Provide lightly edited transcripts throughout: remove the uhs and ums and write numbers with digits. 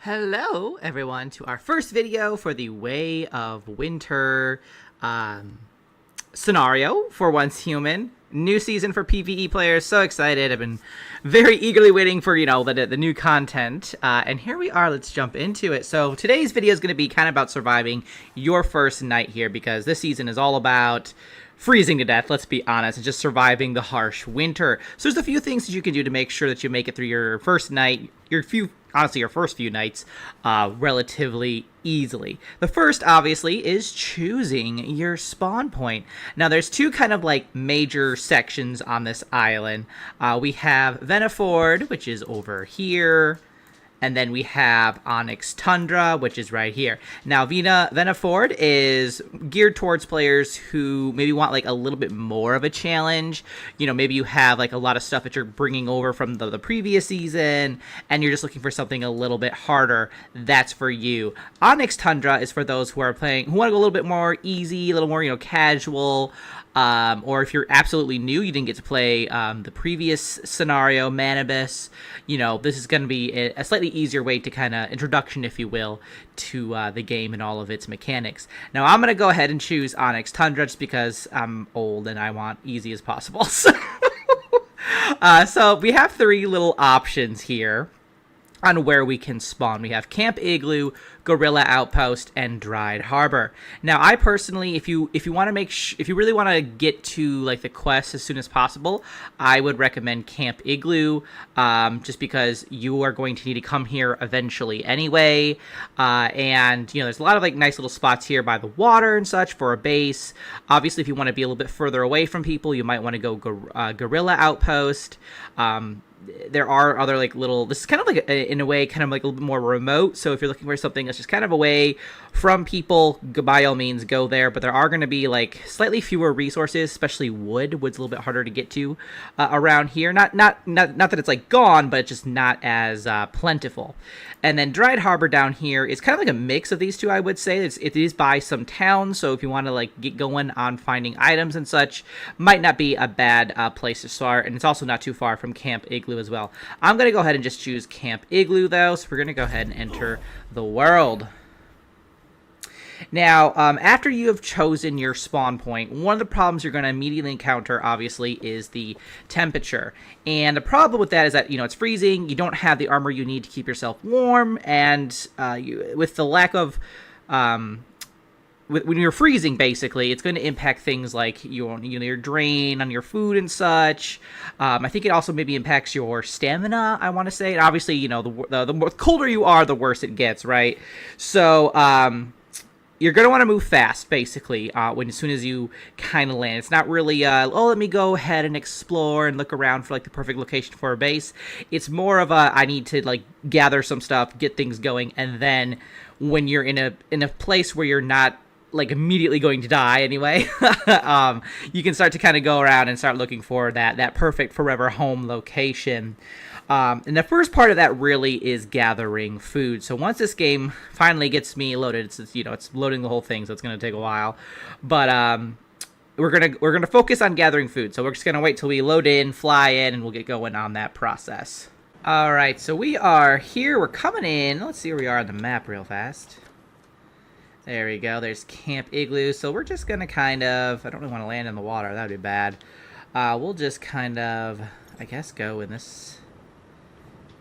Hello, everyone, to our first video for the Way of Winter scenario for Once Human. New season for PvE players. So excited. I've been very eagerly waiting for, the new content. And here we are. Let's jump into it. So today's video is going to be kind of about surviving your first night here, because this season is all about freezing to death, let's be honest, and just surviving the harsh winter. So there's a few things that you can do to make sure that you make it through your first night, your first few nights, relatively easily. The first, obviously, is choosing your spawn point. Now, there's two kind of like major sections on this island. We have Venaford, which is over here. And then we have Onyx Tundra, which is right here. Now, Venaford is geared towards players who maybe want like a little bit more of a challenge. Maybe you have like a lot of stuff that you're bringing over from the previous season, and you're just looking for something a little bit harder. That's for you. Onyx Tundra is for those who are playing, who want to go a little bit more easy, a little more, casual. Or if you're absolutely new, you didn't get to play the previous scenario, Manibus, this is going to be a slightly easier way to kind of introduction, if you will, to the game and all of its mechanics. Now, I'm going to go ahead and choose Onyx Tundra just because I'm old and I want easy as possible. So we have three little options here on where we can spawn. We have Camp Igloo, Gorilla Outpost, and Dried Harbor. Now, I personally, if you want to if you really want to get to like the quest as soon as possible, I would recommend Camp Igloo, just because you are going to need to come here eventually anyway. And there's a lot of like nice little spots here by the water and such for a base. Obviously, if you want to be a little bit further away from people, you might want to go Gorilla Outpost. There are other like little, this is kind of like in a way kind of like a little bit more remote, so if you're looking for something that's just kind of away from people, by all means go there. But there are going to be like slightly fewer resources, especially wood's a little bit harder to get to around here. Not that it's like gone, but it's just not as plentiful. And then Dried Harbor down here is kind of like a mix of these two, I would say. It is by some towns, so if you want to like get going on finding items and such, might not be a bad place to start. And it's also not too far from Camp Igloo as well. I'm going to go ahead and just choose Camp Igloo, though, so we're going to go ahead and enter the world. Now, after you have chosen your spawn point, one of the problems you're going to immediately encounter, obviously, is the temperature. And the problem with that is that, it's freezing, you don't have the armor you need to keep yourself warm, and with the lack of... when you're freezing, basically, it's going to impact things like your drain on your food and such. I think it also maybe impacts your stamina, I want to say. And obviously, the colder you are, the worse it gets, right? So, you're going to want to move fast, basically, as soon as you kind of land. It's not really, let me go ahead and explore and look around for, like, the perfect location for a base. It's more of I need to, like, gather some stuff, get things going, and then when you're in a place where you're not, like, immediately going to die anyway, you can start to kind of go around and start looking for that perfect forever home location. And the first part of that really is gathering food. So once this game finally gets me loaded, it's loading the whole thing, so it's going to take a while. But we're gonna focus on gathering food. So we're just gonna wait till we load in, fly in, and we'll get going on that process. All right, so we are here. We're coming in. Let's see where we are on the map real fast. There we go. There's Camp Igloo. So we're just gonna kind of, I don't really want to land in the water. That would be bad. We'll just kind of, I guess, go in this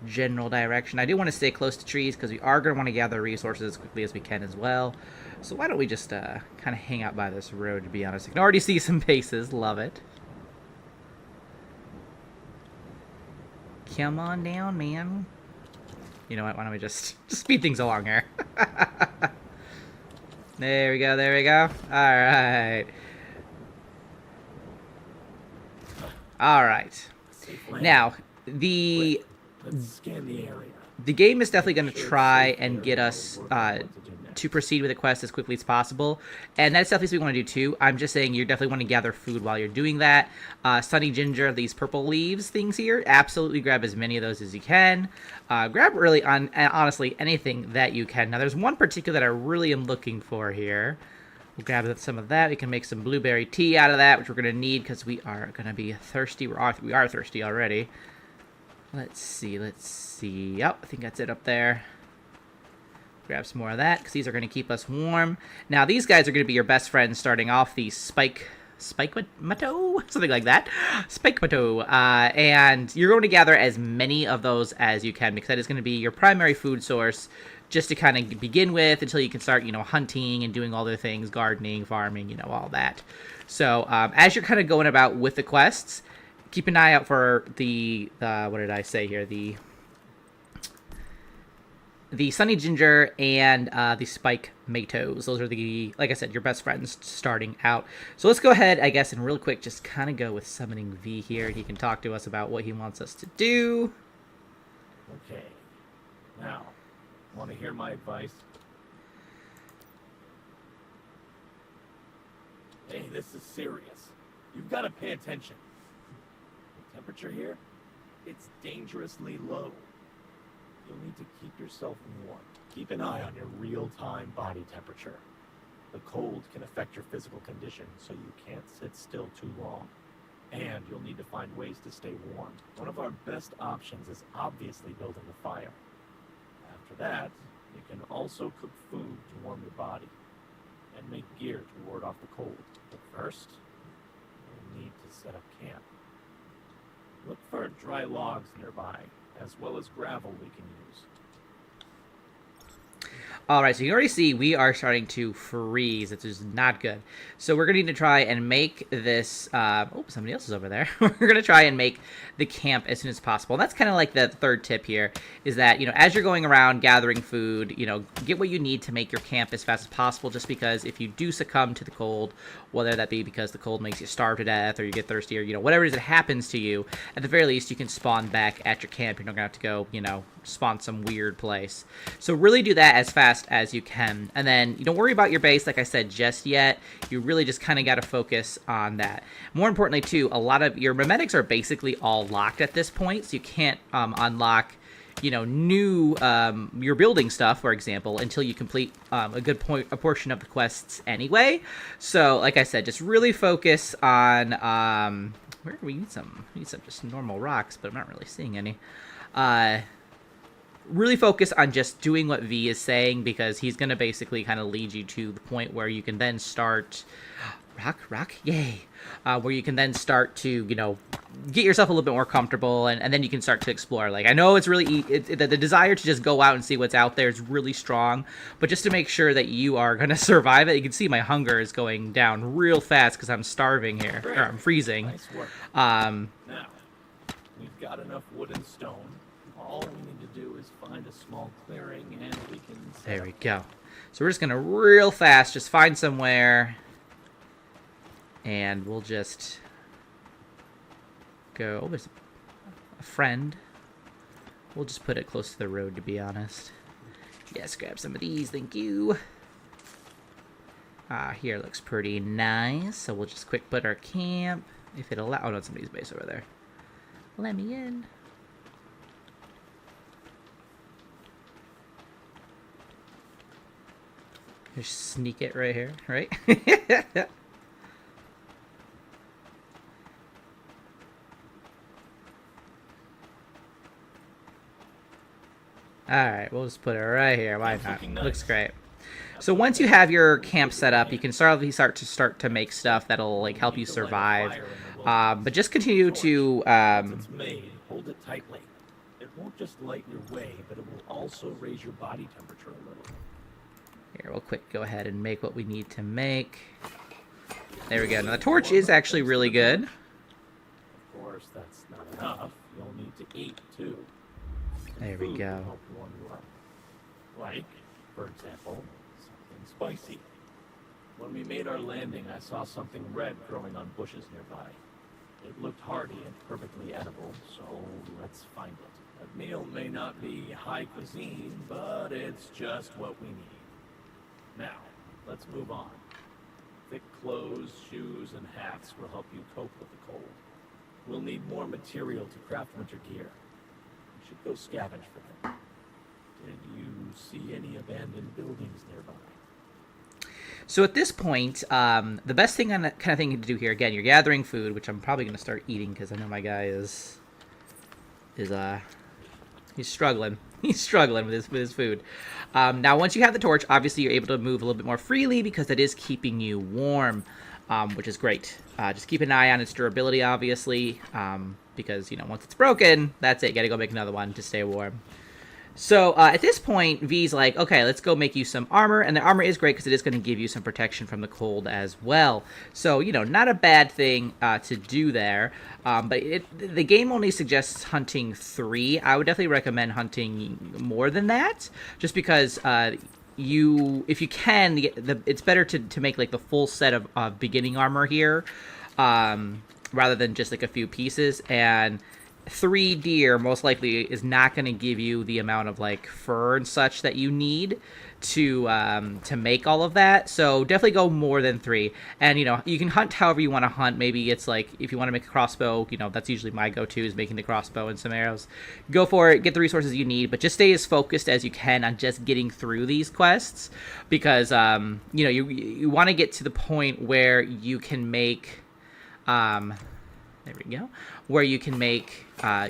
general direction. I do want to stay close to trees because we are going to want to gather resources as quickly as we can as well. So why don't we just kind of hang out by this road, to be honest. I can already see some bases. Love it. Come on down, man. You know what? Why don't we just speed things along here. There we go. There we go. All right. All right. Now, Let's scan the area. The game is definitely going to try and get us to proceed with the quest as quickly as possible, and that's definitely what we want to do too. I'm just saying you definitely want to gather food while you're doing that. Sunny Ginger, these purple leaves things here, absolutely grab as many of those as you can. Grab really, honestly, anything that you can. Now, there's one particular that I really am looking for here. We'll grab some of that. We can make some blueberry tea out of that, which we're going to need because we are going to be thirsty. We are thirsty already. Let's see. Yep, I think that's it up there. Grab some more of that, because these are going to keep us warm. Now, these guys are going to be your best friends starting off. The Spike-mato? Something like that. Spike-mato. And you're going to gather as many of those as you can, because that is going to be your primary food source, just to kind of begin with, until you can start, hunting and doing all the things, gardening, farming, all that. So, as you're kind of going about with the quests, keep an eye out for the what did I say here? The Sunny Ginger and the Spike Matos. Those are like I said, your best friends starting out. So let's go ahead, I guess, and real quick, just kind of go with Summoning V here. He can talk to us about what he wants us to do. Okay. Now, want to hear my advice? Hey, this is serious. You've got to pay attention. The temperature here, it's dangerously low. You'll need to keep yourself warm. Keep an eye on your real-time body temperature. The cold can affect your physical condition, so you can't sit still too long. And you'll need to find ways to stay warm. One of our best options is obviously building a fire. After that, you can also cook food to warm your body and make gear to ward off the cold. But first, you'll need to set up camp. Look for dry logs nearby, as well as gravel we can use. Alright, so you can already see we are starting to freeze. It's just not good. So we're going to need to try and make this... oh, somebody else is over there. We're going to try and make the camp as soon as possible. And that's kind of like the third tip here, is that, as you're going around gathering food, get what you need to make your camp as fast as possible, just because if you do succumb to the cold, whether that be because the cold makes you starve to death or you get thirsty or, whatever it is that happens to you, at the very least, you can spawn back at your camp. You're not going to have to go, spawn some weird place. So really do that as fast as you can. And then you don't worry about your base, like I said, just yet. You really just kind of got to focus on that. More importantly, too, a lot of your memetics are basically all locked at this point, so you can't unlock new your building stuff, for example, until you complete a portion of the quests anyway. So like I said, just really focus on where do we need some just normal rocks, but I'm not really seeing any. Really focus on just doing what V is saying, because he's going to basically kind of lead you to the point where you can then start... Rock, yay! Where you can then start to, get yourself a little bit more comfortable, and then you can start to explore. Like, I know it's really... the desire to just go out and see what's out there is really strong, but just to make sure that you are going to survive it, you can see my hunger is going down real fast because I'm starving here, or I'm freezing. Nice work. Now, we've got enough wood and stone. All we need to do is find a small clearing, and we can... There we go. So we're just going to real fast just find somewhere, and we'll just go... Oh, there's a friend. We'll just put it close to the road, to be honest. Yes, grab some of these, thank you. Here looks pretty nice, so we'll just quick put our camp. If it allows... Oh, no, somebody's base over there. Let me in. Just sneak it right here, right? Alright, we'll just put it right here. Why not? Nice. Looks great. So once you have your camp set up, you can start to make stuff that'll like help you survive. But just continue to Once it's made, hold it tightly. It won't just light your way, but it will also raise your body temperature a little. Here, we'll quick go ahead and make what we need to make. There we go. Now, the torch is actually really good. Of course, that's not enough. You'll need to eat, too. There we Food go. will help warm you up. Like, for example, something spicy. When we made our landing, I saw something red growing on bushes nearby. It looked hardy and perfectly edible, so let's find it. That meal may not be high cuisine, but it's just what we need. Now, let's move on. Thick clothes, shoes, and hats will help you cope with the cold. We'll need more material to craft winter gear. We should go scavenge for them. Did you see any abandoned buildings nearby? So at this point, the best thing kind of thing to do here, again, you're gathering food, which I'm probably going to start eating because I know my guy is he's struggling. He's struggling with his food. Now, once you have the torch, obviously you're able to move a little bit more freely because it is keeping you warm, which is great. Just keep an eye on its durability, obviously, because, you know, once it's broken, that's it. You gotta go make another one to stay warm. So at this point, V's like, okay, let's go make you some armor. And the armor is great because it is going to give you some protection from the cold as well. So, you know, not a bad thing to do there. But the game only suggests hunting 3. I would definitely recommend hunting more than that. Just because if you can, it's better to make like the full set of beginning armor here. Rather than just like a few pieces. And 3 deer most likely is not going to give you the amount of like fur and such that you need to make all of that. So definitely go more than 3. And you know, you can hunt however you want to hunt. Maybe it's like if you want to make a crossbow, you know, that's usually my go-to is making the crossbow and some arrows. Go for it, get the resources you need, but just stay as focused as you can on just getting through these quests because you know, you want to get to the point where you can make there we go. Where you can make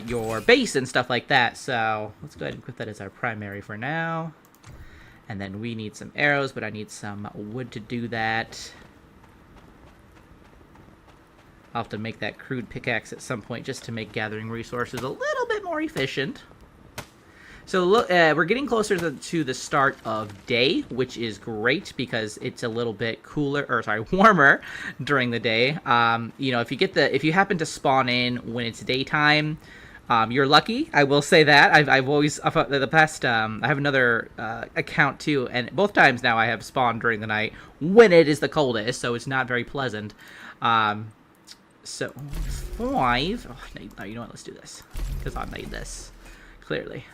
your base and stuff like that. So let's go ahead and put that as our primary for now. And then we need some arrows, but I need some wood to do that. I'll have to make that crude pickaxe at some point just to make gathering resources a little bit more efficient. So look, we're getting closer to the start of day, which is great because it's a little bit cooler, or sorry, warmer during the day. You know, if you happen to spawn in when it's daytime, you're lucky. I will say that. I've always the past. I have another account too, and both times now I have spawned during the night when it is the coldest, so it's not very pleasant. So 5. Oh, no, you know what? Let's do this because I made this clearly.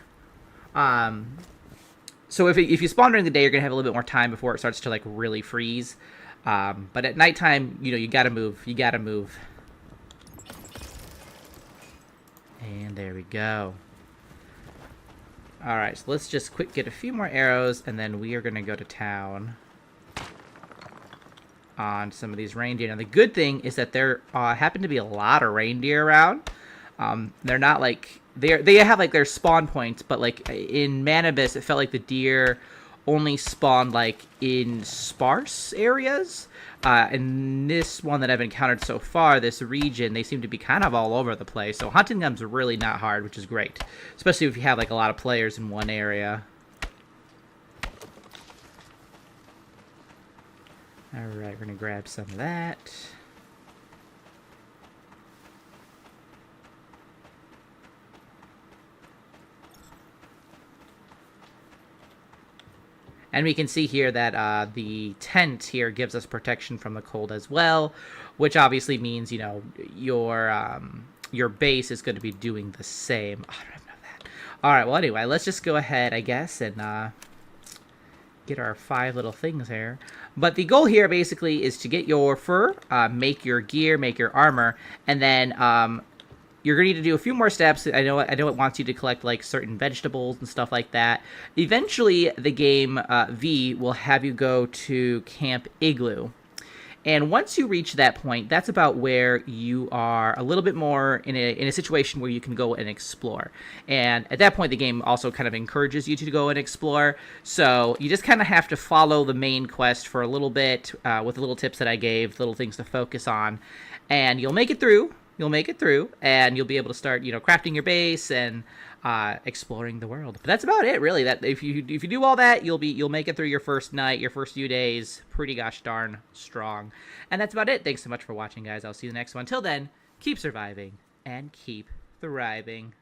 So if you spawn during the day, you're gonna have a little bit more time before it starts to like really freeze. But at nighttime, you know, you gotta move. And there we go. All right, so let's just get a few more arrows, and then we are gonna go to town on some of these reindeer. Now the good thing is that there happen to be a lot of reindeer around. They're not like they have like their spawn points, but like in Manibus, it felt like the deer only spawned like in sparse areas. In this one that I've encountered so far, this region, they seem to be kind of all over the place. So hunting them's really not hard, which is great, especially if you have like a lot of players in one area. All right, we're gonna grab some of that. And we can see here that the tent here gives us protection from the cold as well, which obviously means, you know, your base is going to be doing the same. Oh, I don't even know that. All right, well, anyway, let's just go ahead, I guess, and get our 5 little things here. But the goal here basically is to get your fur, make your gear, make your armor, and then you're going to need to do a few more steps. I know it wants you to collect like certain vegetables and stuff like that. Eventually, the game V will have you go to Camp Igloo. And once you reach that point, that's about where you are a little bit more in a situation where you can go and explore. And at that point, the game also kind of encourages you to go and explore. So you just kind of have to follow the main quest for a little bit with the little tips that I gave, little things to focus on. And you'll make it through. And you'll be able to start, you know, crafting your base and exploring the world. But that's about it, really. That if you do all that, you'll make it through your first night, your first few days, pretty gosh darn strong. And that's about it. Thanks so much for watching, guys. I'll see you in the next one. Until then, keep surviving and keep thriving.